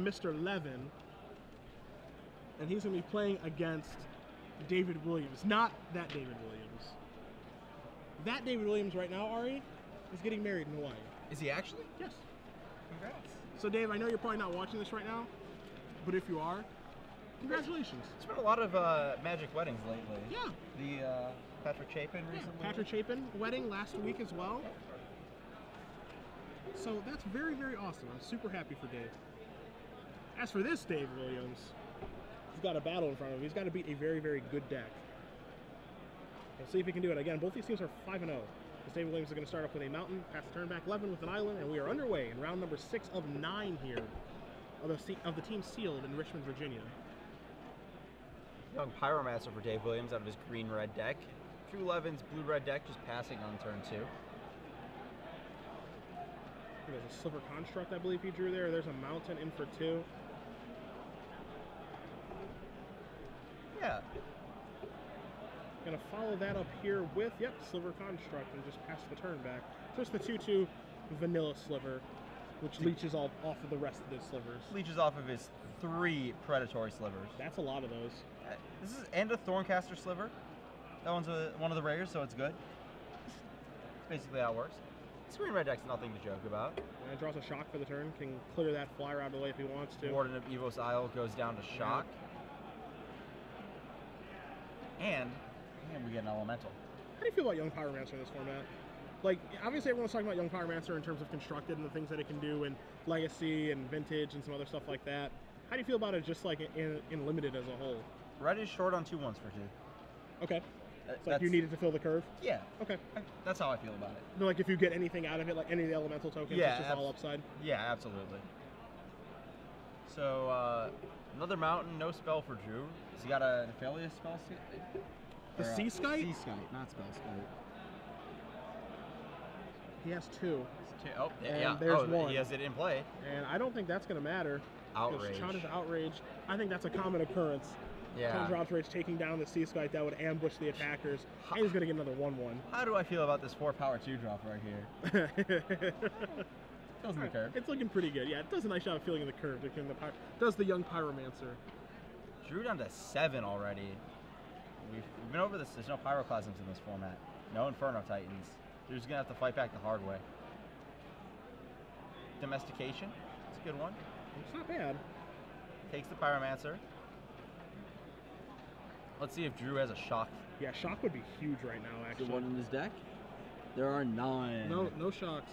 Mr. Levin, and he's going to be playing against David Williams. Not that David Williams. That David Williams right now, Ari, is getting married in Hawaii. Is he actually? Yes. Congrats. So, Dave, I know you're probably not watching this right now, but if you are, congratulations. There's been a lot of Magic weddings lately. Yeah. The Patrick Chapin recently. Patrick Chapin wedding last week as well. So that's very, very awesome. I'm super happy for Dave. As for this Dave Williams, he's got a battle in front of him. He's got to beat a very, very good deck. We'll see if he can do it. Again, both these teams are 5-0. This Dave Williams is going to start off with a mountain, pass the turn back, Levin with an island, and we are underway in round number 6 of 9 here of the team sealed in Richmond, Virginia. Young Pyromancer for Dave Williams out of his green-red deck. Drew Levin's blue-red deck just passing on turn 2. There's a Silver Construct, I believe he drew there. There's a mountain in for 2. Yeah. Gonna follow that up here with, yep, Silver Construct and just pass the turn back. Just the 2/2 Vanilla Sliver, which leeches off of the rest of his slivers. Leeches off of his 3 Predatory Slivers. That's a lot of those. This is and a Thorncaster Sliver. That one's one of the rares, so it's good. That's basically how it works. This green-red deck's nothing to joke about. And it draws a shock for the turn. Can clear that flyer out of the way if he wants to. Warden of Evos Isle goes down to shock. And we get an elemental. How do you feel about Young Pyromancer in this format? Like, obviously everyone's talking about Young Pyromancer in terms of constructed and the things that it can do in Legacy and Vintage and some other stuff like that. How do you feel about it just like in Limited as a whole? Red is short on 2 1s for 2. Okay. It's like you needed to fill the curve? Yeah. Okay. That's how I feel about it. But like if you get anything out of it, like any of the elemental tokens, yeah, it's just all upside? Yeah, absolutely. So, another mountain, no spell for Drew. Has he got an Aphelios spell? The Sea Skite? Sea Skite, not Spell Skite. He has 2. Oh, and yeah. There's 1. He has it in play. And I don't think that's going to matter. Outrage. Chandra's Outrage, I think that's a common occurrence. Yeah. Chandra's Outrage taking down the Sea Skite that would ambush the attackers. And he's going to get another 1/1. How do I feel about this 4-power 2 drop right here? Feels in the curve. It's looking pretty good. Yeah, it does a nice job of filling in the curve. Does the Young Pyromancer. Drew down to 7 already. We've been over this. There's no Pyroclasms in this format. No Inferno Titans. Drew's going to have to fight back the hard way. Domestication. It's a good one. It's not bad. Takes the Pyromancer. Let's see if Drew has a shock. Yeah, shock would be huge right now, actually. The one in his deck? There are 9. No shocks.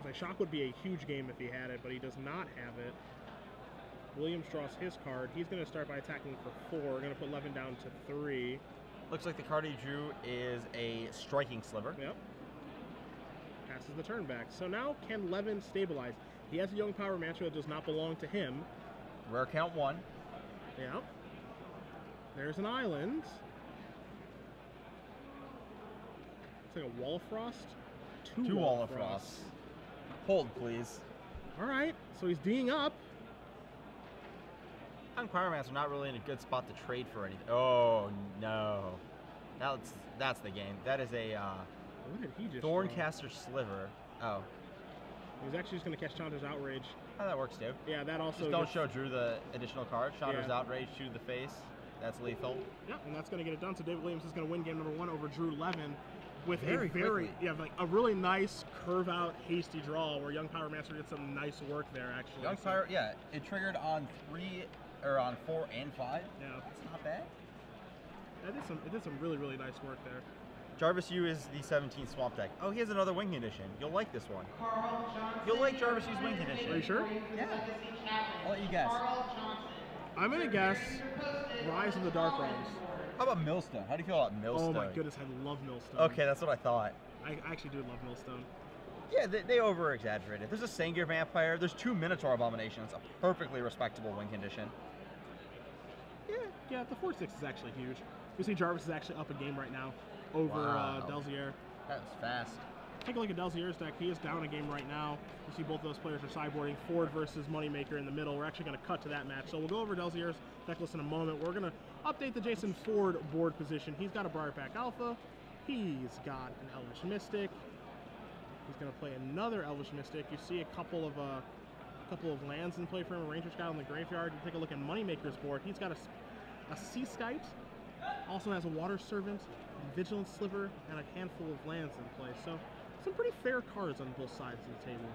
The shock would be a huge game if he had it, but he does not have it. Williams draws his card. He's going to start by attacking for 4. We're going to put Levin down to 3. Looks like the card he drew is a Striking Sliver. Yep. Passes the turn back. So now can Levin stabilize? He has a Young Pyromancer that does not belong to him. Rare count 1. Yep. There's an island. It's like a Wall of Frost. 2 Wall of Frost. Hold, please. All right. So he's D'ing up. Young Pyromancer not really in a good spot to trade for anything. Oh no, that's the game. That is a what did he just Thorncaster Sliver. Oh, he was actually just going to catch Chandra's Outrage. Oh, that works too. Yeah, that also. Just don't show Drew the additional card. Chandra's Yeah. Outrage to the face. That's lethal. Yep, and that's going to get it done. So David Williams is going to win game number 1 over Drew Levin with Very like a really nice curve out hasty draw where Young Pyromancer did some nice work there actually. Young Pyro, yeah, it triggered on 3 or on 4 and 5. Yeah, it's not bad. It did some really nice work there. Jarvis U is the 17th Swamp deck. Oh, he has another Wing Condition. You'll like this one. You'll like Jarvis U's Wing Condition. Are you sure? Yeah. I'll let you guess. I'm going to guess Rise of the Dark Realms. How about Millstone? How do you feel about Millstone? Oh my goodness, I love Millstone. Okay, that's what I thought. I actually do love Millstone. Yeah, they over-exaggerated. There's a Sengir Vampire. There's 2 Minotaur Abominations. A perfectly respectable win condition. Yeah, the 4/6 is actually huge. You see Jarvis is actually up a game right now over Delazier. That was fast. Take a look at Delazier's deck. He is down a game right now. You see both those players are sideboarding. Ford versus Moneymaker in the middle. We're actually going to cut to that match. So we'll go over Delazier's deck list in a moment. We're going to update the Jason Ford board position. He's got a Briarpack Alpha. He's got an Elvish Mystic. He's going to play another Elvish Mystic. You see a couple of couple of lands in play for him. A Ranger Scout on the graveyard. You take a look at Moneymaker's board. He's got a Seaskite, also has a Water Servant, Vigilant Sliver, and a handful of lands in play. So some pretty fair cards on both sides of the table.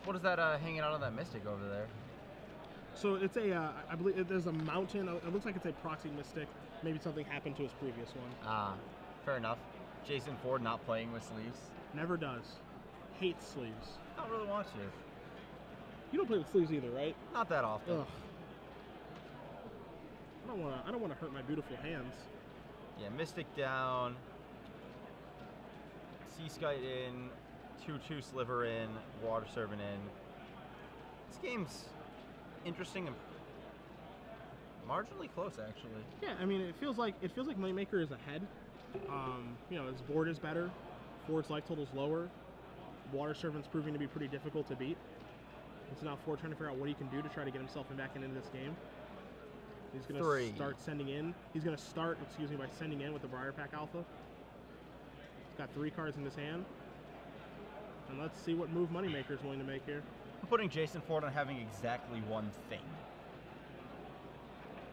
What is that hanging out on that Mystic over there? So it's a, I believe there's a mountain. It looks like it's a proxy Mystic. Maybe something happened to his previous one. Ah, fair enough. Jason Ford not playing with sleeves. Never does. Hates sleeves. I don't really want to. You don't play with sleeves either, right? Not that often. Ugh. I don't wanna hurt my beautiful hands. Yeah, Mystic down. Seaskite in. 2/2 Sliver in. Water Servant in. This game's interesting and marginally close, actually. Yeah, I mean, it feels like Moneymaker is ahead. You know, his board is better. Ford's life total's lower. Water Servant's proving to be pretty difficult to beat. And so now Ford trying to figure out what he can do to try to get himself back into this game. He's going to start sending in. He's going to start, by sending in with the Briar Pack Alpha. He's got 3 cards in his hand. And let's see what move Moneymaker is willing to make here. I'm putting Jason Ford on having exactly one thing.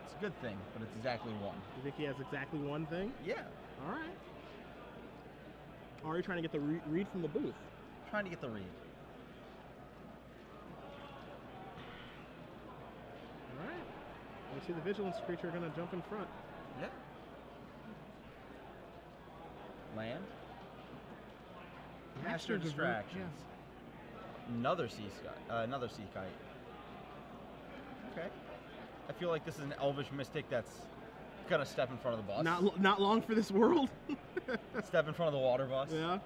It's a good thing, but it's exactly one. You think he has exactly one thing? Yeah. All right. Are you trying to get the read from the booth? Trying to get the read. All right. We see the Vigilance creature going to jump in front. Yep. Land. Master Distractions. Yeah. Another Sea Kite. Okay. I feel like this is an Elvish Mystic that's gonna step in front of the bus. Not long for this world. Step in front of the water bus. Yeah. All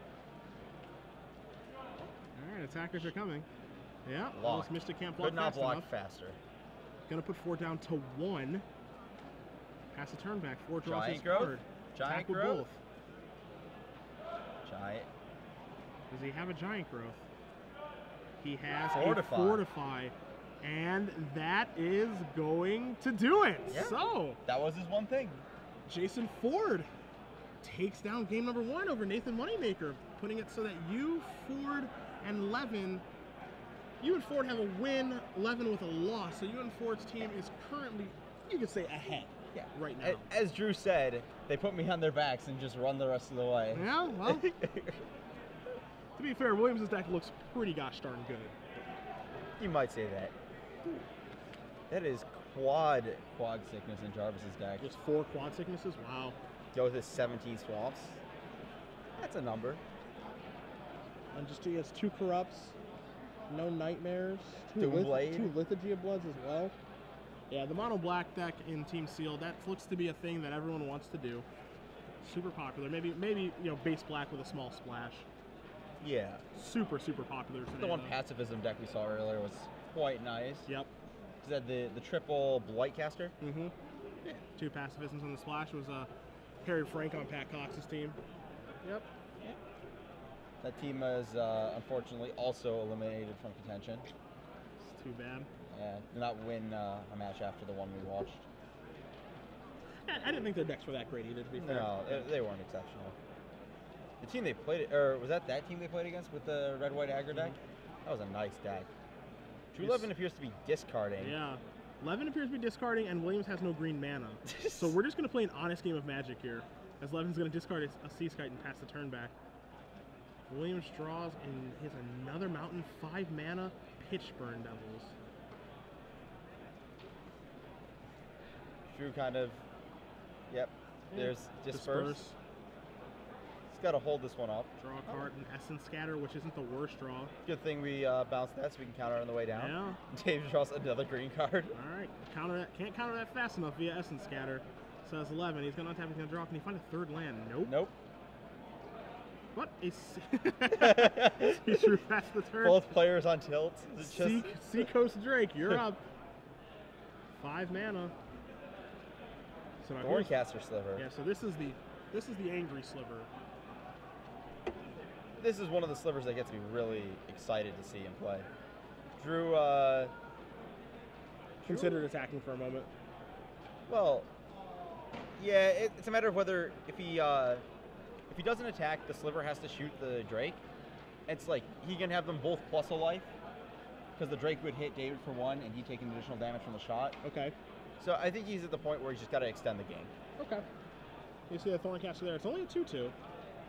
right, attackers are coming. Yeah. Lock. This Mystic can't block Could not block enough. faster. Gonna put 4 down to 1. Pass the turn back. 4 draws his Giant Growth. card. Giant Attack with Growth. both. Giant. Does he have a Giant Growth? He has Fortify. a Fortify. And that is going to do it. Yeah. So, that was his one thing. Jason Ford takes down game number 1 over Nathan Moneymaker, putting it so that you, Ford, and Levin, you and Ford have a win, Levin with a loss. So you and Ford's team is currently, you could say, ahead. Yeah. Right now. As Drew said, they put me on their backs and just run the rest of the way. Yeah, well, to be fair, Williams' deck looks pretty gosh darn good. You might say that. That is quad sickness in Jarvis's deck. Just 4 quad sicknesses? Wow. Go with his 17 swamps. That's a number. And just he has 2 corrupts, no nightmares, 2 Lithagy of Bloods as well. Yeah, the mono black deck in Team Seal, that looks to be a thing that everyone wants to do. Super popular. Maybe you know, base black with a small splash. Yeah. Super popular today. The one pacifism deck we saw earlier was quite nice. Yep. Is that the triple Blightcaster? Mm-hmm. Yeah. 2 pacifisms on the splash. It was Harry Frank on Pat Cox's team. Yep. That team is unfortunately also eliminated from contention. It's too bad. Yeah, did not win a match after the one we watched. I didn't think their decks were that great either, to be fair. No, they weren't exceptional. The team they played, or was that team they played against with the red-white aggro deck? That was a nice deck. Drew Levin appears to be discarding. Yeah. Levin appears to be discarding, and Williams has no green mana. So we're just going to play an honest game of Magic here, as Levin's going to discard a Seaskite and pass the turn back. Williams draws, and he has another mountain, 5 mana, Pitchburn Devils. Drew kind of, yep, there's Disperse. He's got to hold this one up. Draw a card, and Essence Scatter, which isn't the worst draw. Good thing we bounced that so we can counter on the way down. Yeah. Dave draws another green card. All right, counter that. Can't counter that fast enough via Essence Scatter. Says 11. He's going to untap, he's going to draw. Can he find a 3rd land? Nope. Nope. What? He drew past the turn. Both players on tilt. Seacoast Drake, you're up. 5 mana. So now Thorncaster Sliver. Yeah, so this is the angry sliver. This is one of the slivers that gets me really excited to see him play. Drew Considered attacking for a moment. Well, yeah, it's a matter of whether if he doesn't attack, the sliver has to shoot the Drake, it's like he can have them both plus a life because the Drake would hit David for 1 and he'd take an additional damage from the shot. Okay. So I think he's at the point where he's just got to extend the game. Okay. You see the Thorncaster there. It's only a 2/2.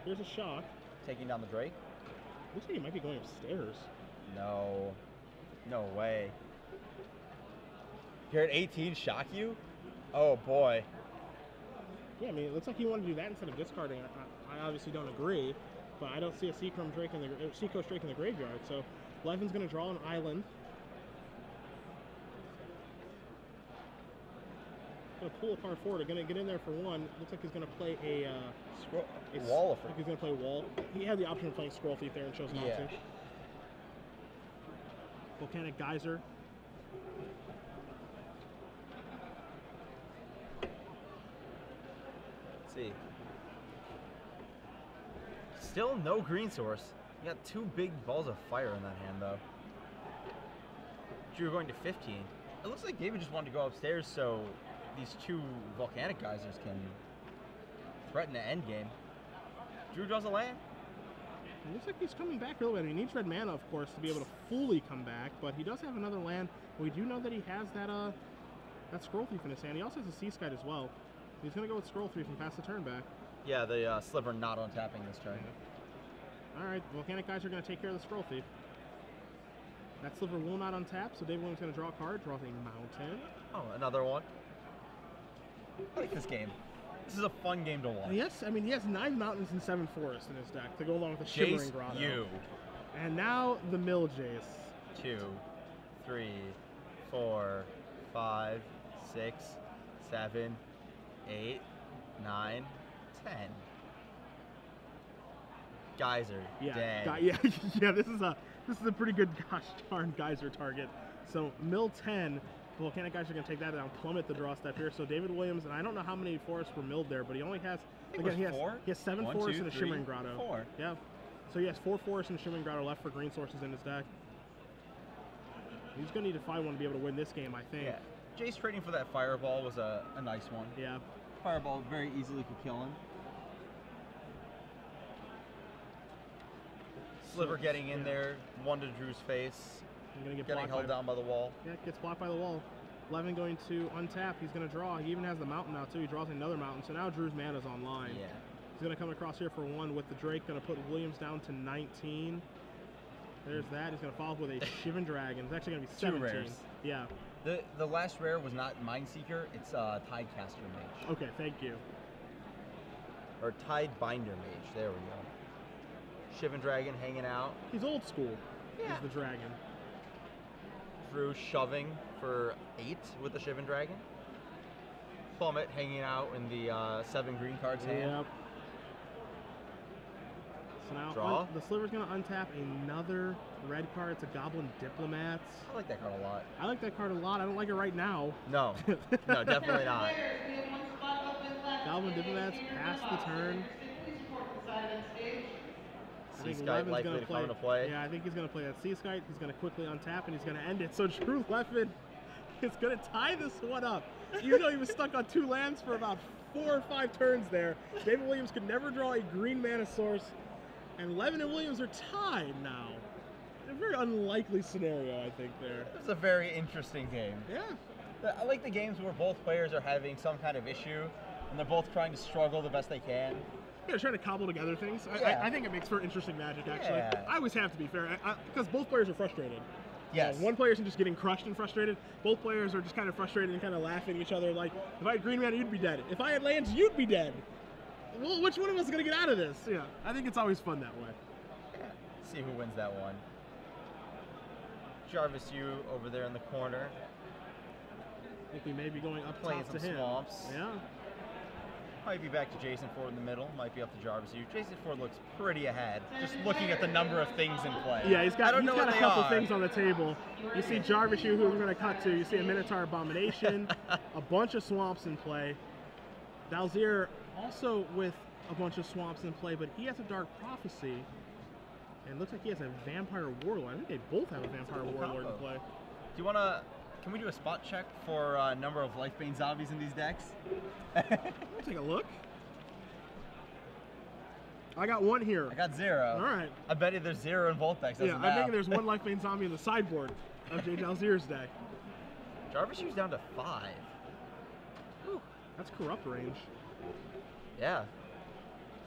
Here's a shock. Taking down the Drake. Looks like he might be going upstairs. No. No way. Here at 18, shock you? Oh boy. Yeah, I mean, it looks like he wanted to do that instead of discarding. I obviously don't agree, but I don't see a Seacoast Drake in the graveyard. So Levin's going to draw an island. Going to pull a card forward. Going to get in there for 1. Looks like he's going to play a Wall. I think he's going to play Wall. He had the option of playing Scroll Thief there and chose not to. Volcanic Geyser. Let's see. Still no green source. You got 2 big balls of fire in that hand, though. Drew going to 15. It looks like David just wanted to go upstairs so these 2 volcanic geysers can threaten the end game. Drew draws a land. It looks like he's coming back a little bit. He needs red mana, of course, to be able to fully come back, but he does have another land. We do know that he has that Scroll Thief in his hand. He also has a Sea Skite as well. He's going to go with Scroll Thief and pass the turn back. Yeah, the Sliver not on tapping this turn. All right, Volcanic Guys are going to take care of the Scroll Thief. That Sliver will not untap, so David Williams is going to draw a card, draws a mountain. Oh, another one. I like this game. This is a fun game to watch. Yes, I mean, he has 9 mountains and 7 forests in his deck to go along with the Shimmering Grotto. You. And now the Mill Jace. 2, 3, 4, 5, 6, 7, 8, 9, 10. Geyser. Yeah, yeah. This is a pretty good gosh darn Geyser target. So Mill 10. Volcanic Guys are going to take that down, plummet the draw step here. So David Williams, and I don't know how many forests were milled there, but he only has, again, he has 7 forests and a Shimmering Grotto. 4. Yeah. So he has 4 forests and a Shimmering Grotto left for green sources in his deck. He's going to need to find one to be able to win this game, I think. Yeah. Jace trading for that Fireball was a nice one. Yeah. Fireball very easily could kill him. Sliver getting in there, 1 to Drew's face. Getting held down by the wall. Yeah, gets blocked by the wall. Levin going to untap. He's going to draw. He even has the mountain now, too. He draws another mountain. So now Drew's mana's online. Yeah. He's going to come across here for 1 with the Drake. Going to put Williams down to 19. There's that. He's going to follow up with a Shivan Dragon. It's actually going to be 17. 2 rares. Yeah. The last rare was not Mindseeker. It's Tidecaster Mage. Okay, thank you. Or Tidebinder Mage. There we go. Shivan Dragon hanging out. He's old school. Yeah. He's the dragon. Drew shoving for 8 with the Shivan Dragon. Plummet hanging out in the 7 green cards hand. Yep. So now Draw. The Sliver's going to untap another red card. It's a Goblin Diplomats. I like that card a lot. I like that card a lot. I don't like it right now. No. No, definitely not. Goblin Diplomats pass the turn. Sea Skite likely to come into play. Yeah, I think he's going to play that Sea Skite. He's going to quickly untap, and he's going to end it. So Drew Levin is going to tie this one up. Even though he was stuck on 2 lands for about 4 or 5 turns there, David Williams could never draw a green mana source, and Levin and Williams are tied now. A very unlikely scenario, I think, there. It's a very interesting game. Yeah. I like the games where both players are having some kind of issue, and they're both trying to struggle the best they can. Yeah, trying to cobble together things. Yeah. I think it makes for interesting magic, actually. Yeah. I always have to be fair, because both players are frustrated. Yes. One player isn't just getting crushed and frustrated. Both players are just kind of frustrated and kind of laughing at each other. Like, if I had green mana, you'd be dead. If I had lands, you'd be dead. Well, which one of us is going to get out of this? Yeah, I think it's always fun that way. Yeah. See who wins that one. Jarvis, you over there in the corner. I think we may be going up Playing top to some him. swamps. Yeah. Might be back to Jason Ford in the middle. Might be up to Jarvis. Jason Ford looks pretty ahead. Just looking at the number of things in play. Yeah, he's got a couple are. things on the table. You see Jarvis, who we're going to cut to. You see a Minotaur Abomination, a bunch of swamps in play. Delazier also with a bunch of swamps in play, but he has a Dark Prophecy. And it looks like he has a Vampire Warlord. I think they both have a Vampire Warlord in play. Do you want to... Can we do a spot check for number of Lifebane zombies in these decks? Let's take a look. I got 1 here. I got 0. All right. I bet you there's 0 in both decks. Yeah, I'm thinking there's 1 life main zombie in the sideboard of Jay Delazier's deck. Jarvis shoots down to 5. Ooh, that's corrupt range. Yeah.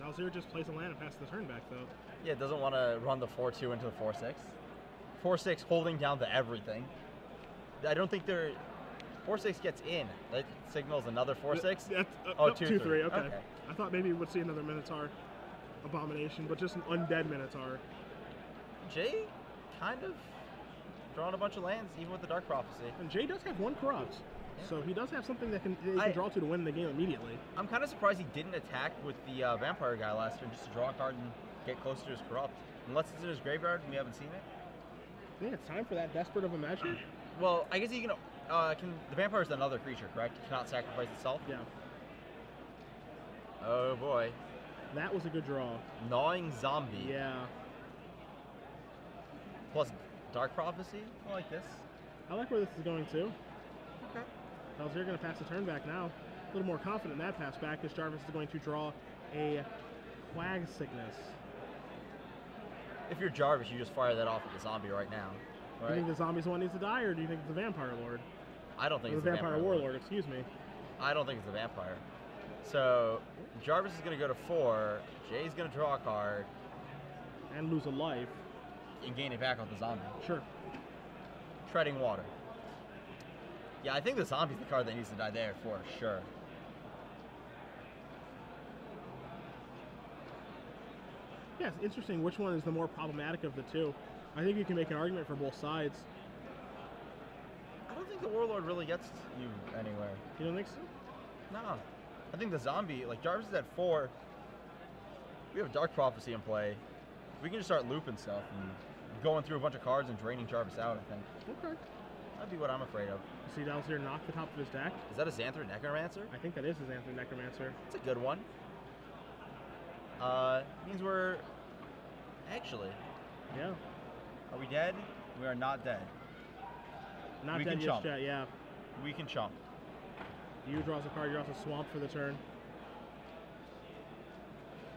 Delazier just plays a land and passes the turn back, though. Yeah, it doesn't want to run the 4-2 into the 4-6. 4-6 holding down to everything. I don't think they're... 4-6 gets in. That signals another 4-6? Oh, Oh, 2-3. 2-3, okay. I thought maybe we would see another Minotaur abomination, but just an undead Minotaur. Jay kind of drawing a bunch of lands, even with the Dark Prophecy. And Jay does have 1 corrupt, so he does have something that he can draw to win the game immediately. I'm kind of surprised he didn't attack with the Vampire guy last turn, just to draw a card and get closer to his corrupt. Unless it's in his graveyard and we haven't seen it. I think it's time for that Desperate of a measure. Well, I guess he can the vampire is another creature, correct? It cannot sacrifice itself? Yeah. Oh boy. That was a good draw. Gnawing Zombie. Yeah. Plus Dark Prophecy? I like this. I like where this is going too. Okay. Delazier going to pass the turn back now. A little more confident in that pass back because Jarvis is going to draw a Quag Sickness. If you're Jarvis, you just fire that off at the zombie right now. Right? Do you think the zombie's the one needs to die, or do you think it's the Vampire Lord? I don't think Or it's the Vampire Warlord, excuse me. I don't think it's the vampire. So Jarvis is going to go to 4. Jay's going to draw a card And lose a life. and gain it back off the zombie. Sure. Treading Water. Yeah, I think the zombie's the card that needs to die there for sure. Yeah, it's interesting which one is the more problematic of the two. I think you can make an argument for both sides. I don't think the Warlord really gets you anywhere. You don't think so? No. I think the zombie, like Jarvis is at 4. We have Dark Prophecy in play. We can just start looping stuff and going through a bunch of cards and draining Jarvis out, I think. Okay. That'd be what I'm afraid of. You see Delazier knock the top of his deck? Is that a Xanthar Necromancer? I think that is his Anthem Necromancer. It's a good one. Means we're... Actually, Yeah. are we dead? We are not dead. Not We dead can just chump. yet, yeah. We can chump. You draws a card, you draws a Swamp for the turn.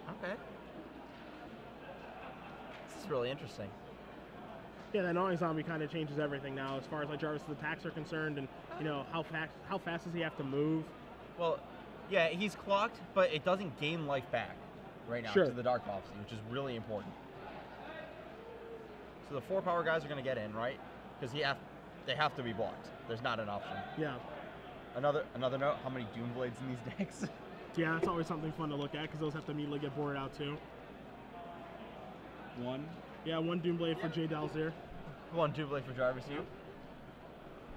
Okay. This is really interesting. Yeah, that Gnawing Zombie kind of changes everything now as far as like Jarvis' attacks are concerned, and you know how fast does he have to move? Well, yeah, he's clocked, but it doesn't gain life back right now Sure. to the Dark Prophecy, which is really important. So the 4 power guys are going to get in, right? Because they have to be blocked. There's not an option. Yeah. Another note, how many Doom Blades in these decks? Yeah, that's always something fun to look at because those have to immediately get boarded out too. 1. Yeah, 1 Doomblade for Jay Delazier. 1 Doom Blade for Jarvis, you.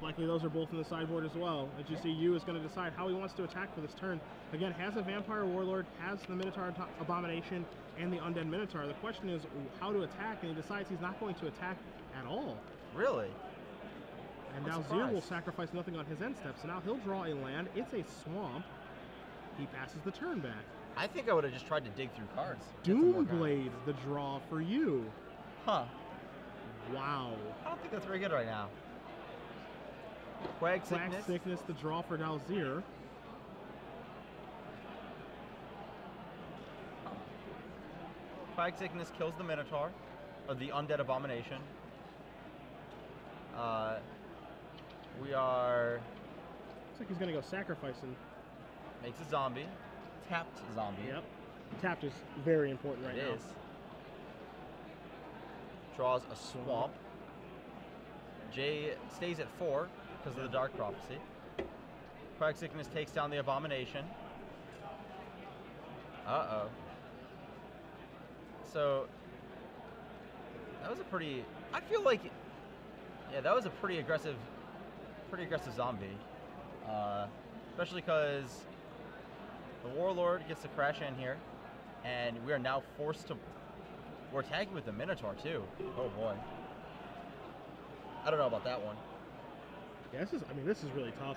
Likely those are both in the sideboard as well. As you see, Yu is going to decide how he wants to attack for this turn. Again, has a Vampire Warlord, has the Minotaur Abomination, and the Undead Minotaur. The question is how to attack, and he decides he's not going to attack at all. Really? And I'm now Zir surprised. will sacrifice nothing on his end step, so now he'll draw a land. It's a Swamp. He passes the turn back. I think I would have just tried to dig through cards. Get some more cards. Doomblade, the draw for you. Huh. Wow. I don't think that's very good right now. Quag Quack Sickness. Sickness, the draw for Delazier. Quag Sickness kills the Minotaur, or the Undead Abomination. We are... Looks like he's going to go sacrificing. Makes a zombie. Tapped zombie. Yep. Tapped is very important right It now. is. Draws a Swamp. Jay stays at 4 because of the Dark Prophecy. Quag Sickness takes down the Abomination. Uh-oh. So, that was a pretty... I feel like... Yeah, that was a pretty aggressive zombie. Especially because the Warlord gets to crash in here, and we are now forced to... We're attacking with the Minotaur, too. Oh, boy. I don't know about that one. Yeah, this is really tough.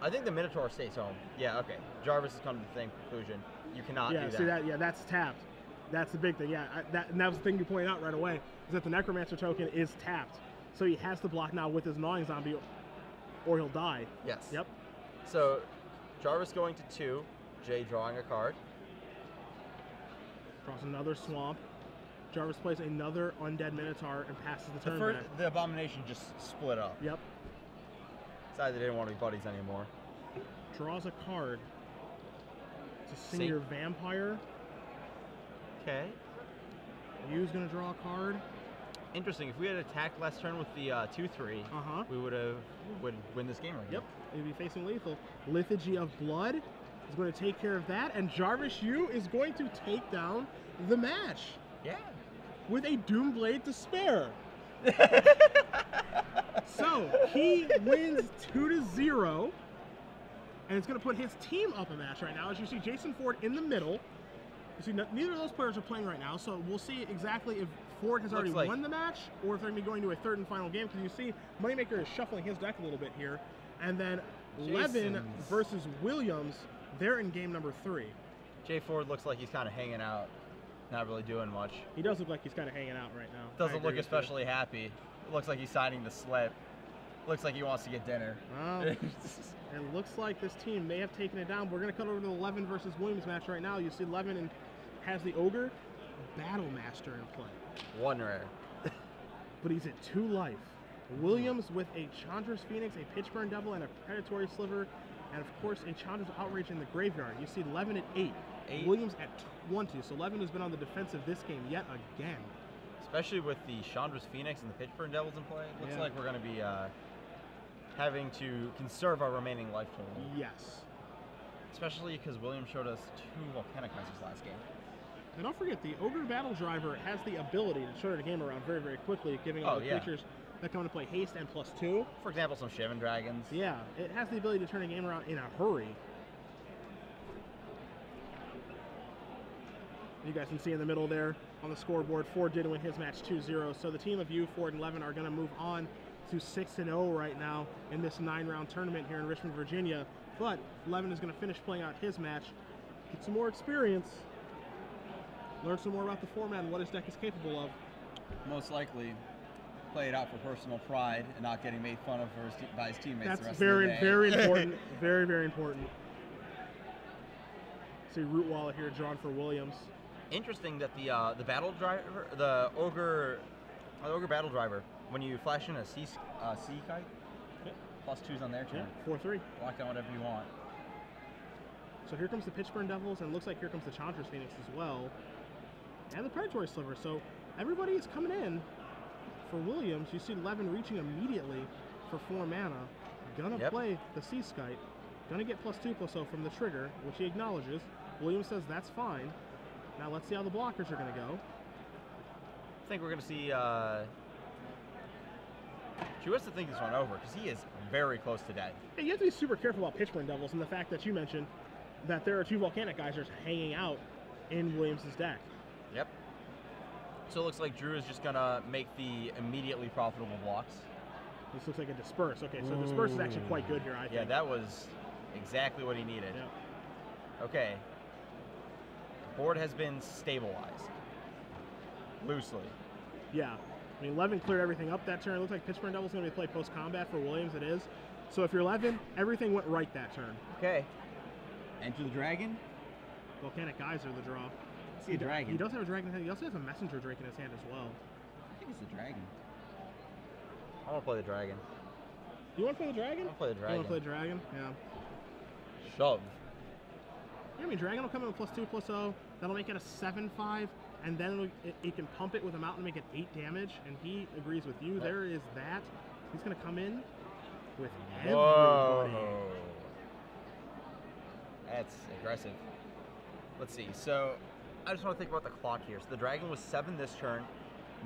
I think the Minotaur stays home. Yeah, okay. Jarvis has come to the same conclusion. You cannot do that. See that? Yeah, that's tapped. That's the big thing. Yeah, and that was the thing you pointed out right away, is that the Necromancer token is tapped. So he has to block now with his Gnawing Zombie, or he'll die. Yes. Yep. So, Jarvis going to 2, Jay drawing a card. Draws another swamp. Jarvis plays another Undead Minotaur and passes the turn back. The Abomination just split up. Yep. Decided they didn't want to be buddies anymore. Draws a card. It's a Senior Vampire. Okay. Yu's going to draw a card. Interesting. If we had attacked last turn with the 2/3, we would win this game right Yep. He'd be facing lethal. Lethargy of Blood is going to take care of that, and Jarvis Yu is going to take down the match. Yeah. With a Doomblade to spare. So he wins 2-0, and it's going to put his team up a match right now. As you see, Jason Ford in the middle. You see, neither of those players are playing right now, so we'll see exactly if Ford has already won the match or if they're going to be going to a third and final game. Because you see, Moneymaker is shuffling his deck a little bit here, and then Levin versus Williams. They're in game number 3. Jay Ford looks like he's kind of hanging out, not really doing much. He does look like he's kind of hanging out right now. Doesn't look especially happy. It looks like he's signing the slip. Looks like he wants to get dinner. It looks like this team may have taken it down. We're going to cut over to the Levin versus Williams match right now. You see Levin has the Ogre Battle Master in play. 1 rare. But he's at 2 life. Williams with a Chandra's Phoenix, a Pitchburn Devil, and a Predatory Sliver, and of course a Chandra's Outrage in the graveyard. You see Levin at 8. Williams at 20. So Levin has been on the defensive this game yet again. Especially with the Chandra's Phoenix and the Pitchburn Devils in play. It looks like we're going to be having to conserve our remaining life total. Yes. Especially because Williams showed us 2 Volcanicizers last game. And don't forget, the Ogre Battle Driver has the ability to turn the game around very, very quickly, giving all the creatures that come into play haste and +2. For example, some Shivan Dragons. Yeah, it has the ability to turn a game around in a hurry. You guys can see in the middle there on the scoreboard, Ford did win his match 2-0. So the team of Yu, Ford, and Levin are going to move on to 6-0 right now in this 9-round tournament here in Richmond, Virginia. But Levin is going to finish playing out his match, get some more experience, learn some more about the format and what his deck is capable of. Most likely play it out for personal pride and not getting made fun of by his teammates. That's very important. Very, very important. See Root Wallet here drawn for Williams. Interesting that the battle driver, the Ogre Battle Driver, when you flash in a sea kite, +2s on their turn. 4/3. Lock down whatever you want. So here comes the Pitchburn Devils, and it looks like here comes the Chandra's Phoenix as well. And the Predatory Sliver. So everybody is coming in for Williams. You see Levin reaching immediately for 4 mana. Gonna play the Sea Skite. Gonna get +2/+0 from the trigger, which he acknowledges. Williams says that's fine. Now let's see how the blockers are gonna go. I think we're gonna see Drew has to think this one over because he is very close to dead. Hey, you have to be super careful about Pitchburn Devils and the fact that you mentioned that there are 2 Volcanic Geysers hanging out in Williams' deck. Yep. So it looks like Drew is just gonna make the immediately profitable blocks. This looks like a Disperse. Okay, so Disperse is actually quite good here, I think. Yeah, that was exactly what he needed. Yep. Okay. The board has been stabilized. Loosely. Yeah. I mean, Levin cleared everything up that turn. It looks like Pitchburn Devil's going to be played post-combat for Williams. It is. So if you're Levin, everything went right that turn. Okay. Enter the dragon. Volcanic Geyser, the draw. See a dragon. He does have a dragon in his hand. He also has a Messenger Drake in his hand as well. I think it's a dragon. I want to play the dragon. You want to play the dragon? I want to play the dragon. You want to play the dragon? Yeah. Shove. Yeah, I mean, dragon will come in with +2/+0. That'll make it a 7/5. And then it can pump it with a mountain to make it 8 damage, and he agrees with you. There is that. He's going to come in with everybody. Whoa. That's aggressive. Let's see. So I just want to think about the clock here. So the dragon was 7 this turn,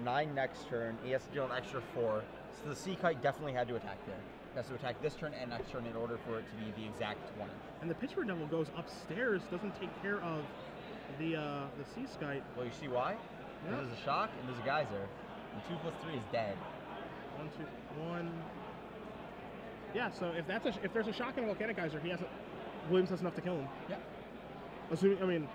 9 next turn. He has to deal an extra 4. So the Sea Kite definitely had to attack there. He has to attack this turn and next turn in order for it to be the exact 20. And the Pitchburn Devil goes upstairs, doesn't take care of the Sea Skite. Well, you see why? Yep. There's a shock and there's a geyser. And 2+3 is dead. 1, 2, 1. Yeah. So if there's a shock and a Volcanic Geyser, Williams has enough to kill him. Yeah. Assuming, I mean,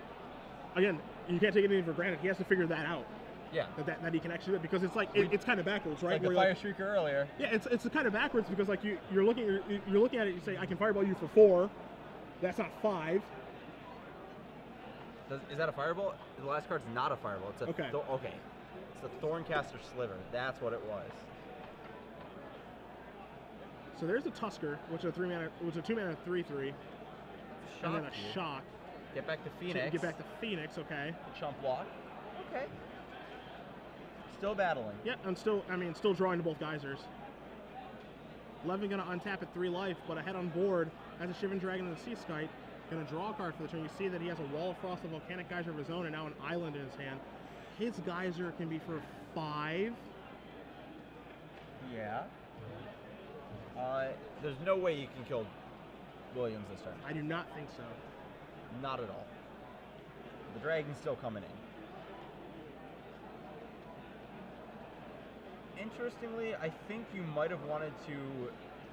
again, you can't take anything for granted. He has to figure that out. Yeah. That he can actually do it, because it's like it's kind of backwards, right? Like the fire streaker earlier. Yeah, it's kind of backwards because like you're looking at it, you say I can fireball you for 4. That's not 5. Is that a fireball? The last card's not a fireball. It's a Okay. okay. It's a Thorncaster Sliver. That's what it was. So there's a Tusker, which is a 3-mana, which is a 2-mana 3/3, and then a Shock you. Shock. Get back to So Phoenix. get back to Phoenix, okay. Chump block. Okay. Still battling. Yeah, and still drawing to both geysers. Levin gonna untap at 3 life, but ahead on board has a Shivan Dragon and a Sea Skite. Gonna draw a card for the turn. You see that he has a Wall of Frost, a Volcanic Geyser of his own, and now an island in his hand. His geyser can be for 5. Yeah. There's no way you can kill Williams this turn. I do not think so. Not at all. The dragon's still coming in. Interestingly, I think you might have wanted to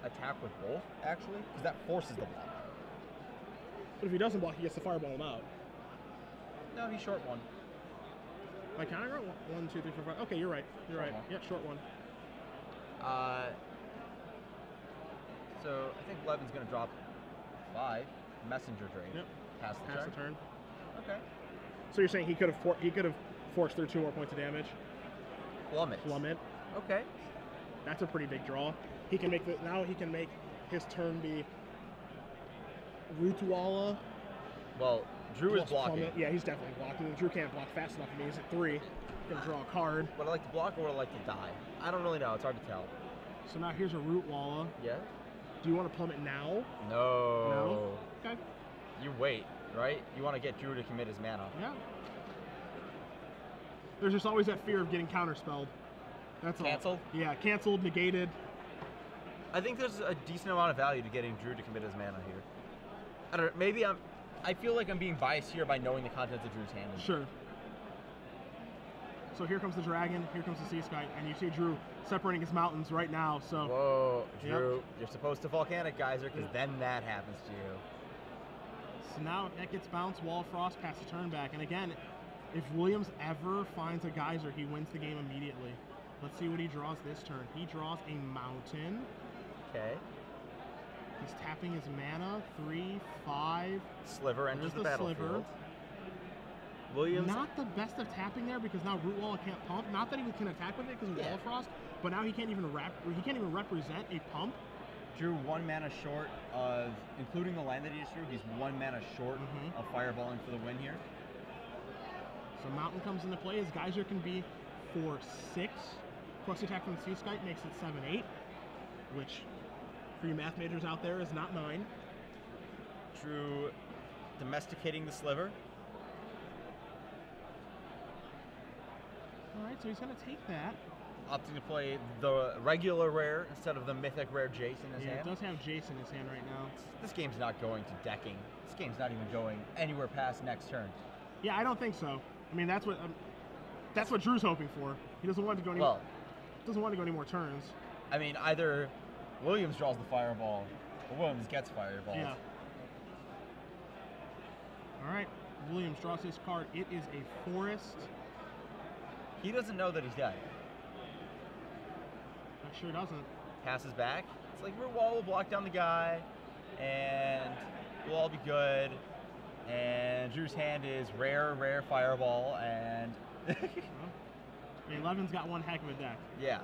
attack with both, actually, because that forces the block. But if he doesn't block, he gets to fireball him out. No, he's short one. My counter? 1, 2, 3, 4, 5. Okay, you're right. You're Short right. one. Yeah, short one. So I think Levin's gonna drop 5. Messenger Drake. Yep. Pass the turn. Okay. Okay. So you're saying he could have forced through 2 more points of damage. Plummet. Okay. That's a pretty big draw. He can make now he can make his turn be Rootwalla. Well, Drew is plus blocking. Plummet. Yeah, he's definitely blocking. Drew can't block fast enough. I mean, he's at 3. Gonna draw a card. Would I like to block or would I like to die? I don't really know. It's hard to tell. So now here's a Rootwalla. Yeah? Do you want to plummet now? No. No? Okay. You wait, right? You want to get Drew to commit his mana. Yeah. There's just always that fear of getting counterspelled. That's all. Canceled? Yeah, canceled, negated. I think there's a decent amount of value to getting Drew to commit his mana here. I don't know. Maybe I feel like I'm being biased here by knowing the contents of Drew's hand. Sure. So here comes the dragon, here comes the Sea Skite, and you see Drew separating his mountains right now. So Whoa, Drew, Yep. you're supposed to Volcanic Geyser because then that happens to you. So now that gets bounced, Wall of Frost, pass the turn back. And again, if Williams ever finds a geyser, he wins the game immediately. Let's see what he draws this turn. He draws a mountain. Okay. He's tapping his mana, 3, 5. Sliver enters There's the the Sliver. battlefield. Williams. Not the best of tapping there because now Rootwalla can't pump. Not that he can attack with it because of Yeah. Wall of Frost, but now he can't even represent a pump. Drew 1 mana short of, including the land that he just drew, he's 1 mana short Mhm. of fireballing for the win here. So mountain comes into play. His geyser can be for 6. Plus the attack from the Sea Skite makes it 7/8, which for you math majors out there is not 9. Drew domesticating the Sliver. All right, so he's going to take that. Opting to play the regular rare instead of the mythic rare Jace in his Yeah, it hand. does have Jace in his hand right now. This game's not going to decking. This game's not even going anywhere past next turn. Yeah, I don't think so. I mean, that's what Drew's hoping for. He doesn't want to go any. Well, Doesn't want to go any more turns. I mean, either Williams draws the fireball or Williams gets fireballed. Yeah. All right, Williams draws his card. It is a forest. He doesn't know that he's dead. That sure doesn't. Passes back. It's like Rootwalla will block down the guy, and we'll all be good. And Drew's hand is rare fireball, and I mean, Levin's got one heck of a deck. yeah.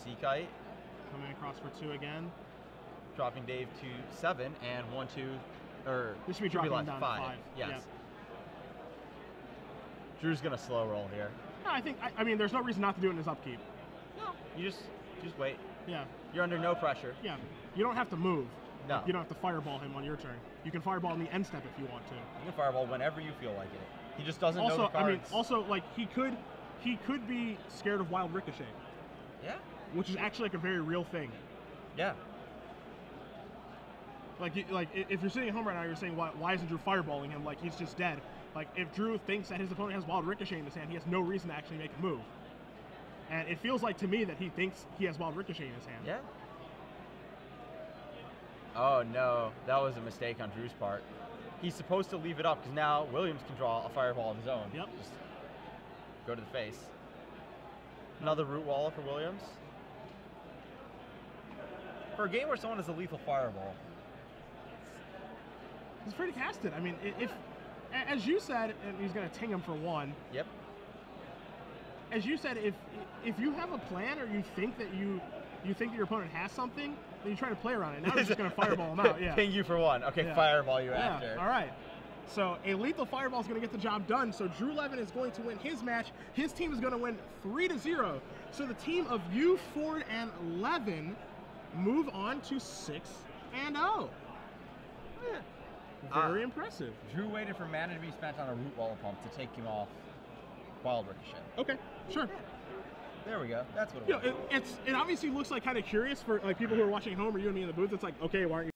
Sea Kite, Coming across for 2 again. dropping Dave to 7, and 1, 2, or This should be dropping left, down to 5. 5. Yes. Yep. Drew's gonna slow roll here. No, I mean, there's no reason not to do it in his upkeep. No, you just wait. Yeah, You're under no pressure. yeah. You don't have to move. No. You don't have to fireball him on your turn. You can fireball in the end step if you want to. You can fireball whenever you feel like it. He just doesn't know the Also, cards. I mean, also like he could be scared of Wild Ricochet, yeah, which is actually like a very real thing. yeah. Like if you're sitting at home right now, you're saying why isn't Drew fireballing him? Like he's just dead. Like if Drew thinks that his opponent has Wild Ricochet in his hand, he has no reason to actually make a move. And it feels like to me that he thinks he has Wild Ricochet in his hand. Yeah. Oh no, that was a mistake on Drew's part. He's supposed to leave it up because now Williams can draw a fireball of his own. Yep. Just go to the face. Another Rootwalla for Williams. For a game where someone has a lethal fireball, He's afraid to cast it. I mean, if as you said, and he's gonna ting him for 1. Yep. As you said, if you have a plan or you think that your opponent has something, then you try to play around it. Now he's just gonna fireball him out. Yeah. Ping you for 1. Okay, Yeah. fireball you after. All right. So a lethal fireball is going to get the job done. So Drew Levin is going to win his match. His team is going to win 3-0. So the team of you, Ford, and Levin move on to 6-0. Yeah. Very impressive. Drew waited for mana to be spent on a root wall pump to take him off Wild Ricochet. Okay, sure. There we go. That's what it was. It obviously looks like kind of curious for like people who are watching at home or you and me in the booth. It's like, okay, why aren't you